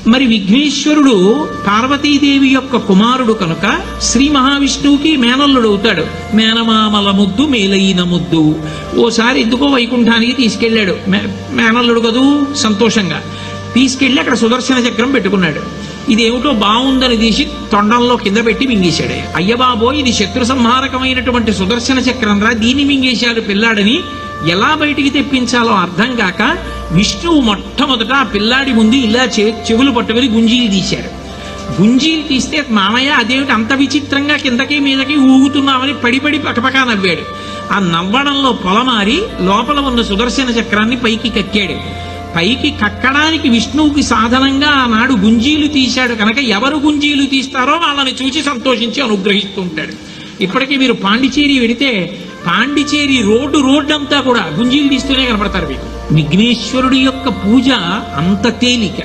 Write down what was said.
మరి విఘ్నేశ్వరుడు పార్వతీదేవి యొక్క కుమారుడు కనుక శ్రీ మహావిష్ణువుకి మేనల్లుడు అవుతాడు. మేనమామల ముద్దు మేలైన ముద్దు. ఓసారి ఎందుకో వైకుంఠానికి తీసుకెళ్లాడు. మేనల్లుడు కదూ, సంతోషంగా తీసుకెళ్లి అక్కడ సుదర్శన చక్రం పెట్టుకున్నాడు. ఇదేమిటో బాగుందని తీసి తొండంలో కింద పెట్టి మింగేశాడు. అయ్యబాబో, ఇది శత్రు సంహారకమైనటువంటి సుదర్శన చక్రం రా, దీన్ని మింగేశాడు పిల్లాడని ఎలా బయటికి తెప్పించాలో అర్థం కాక విష్ణువు మొట్టమొదట ఆ పిల్లాడి ముందు ఇలా చెవులు పట్టుకుని గుంజీలు తీశాడు. గుంజీలు తీస్తే మామయ్య అదేమిటి అంత విచిత్రంగా కిందకి మీదకి ఊగుతున్నామని పడిపడి పకపకా నవ్వాడు. ఆ నవ్వడంలో పొలమారి లోపల ఉన్న సుదర్శన చక్రాన్ని పైకి కక్కాడు. పైకి కక్కడానికి విష్ణువుకి సాధనంగా ఆనాడు గుంజీలు తీశాడు కనుక ఎవరు గుంజీలు తీస్తారో వాళ్ళని చూసి సంతోషించి అనుగ్రహిస్తూ ఉంటాడు. ఇప్పటికీ మీరు పాండిచేరి వెడితే పాండిచేరి రోడ్డు అంతా కూడా గుంజీలు తీస్తూనే కనపడతారు మీకు. విఘ్నేశ్వరుడి యొక్క పూజ అంత తేలిక.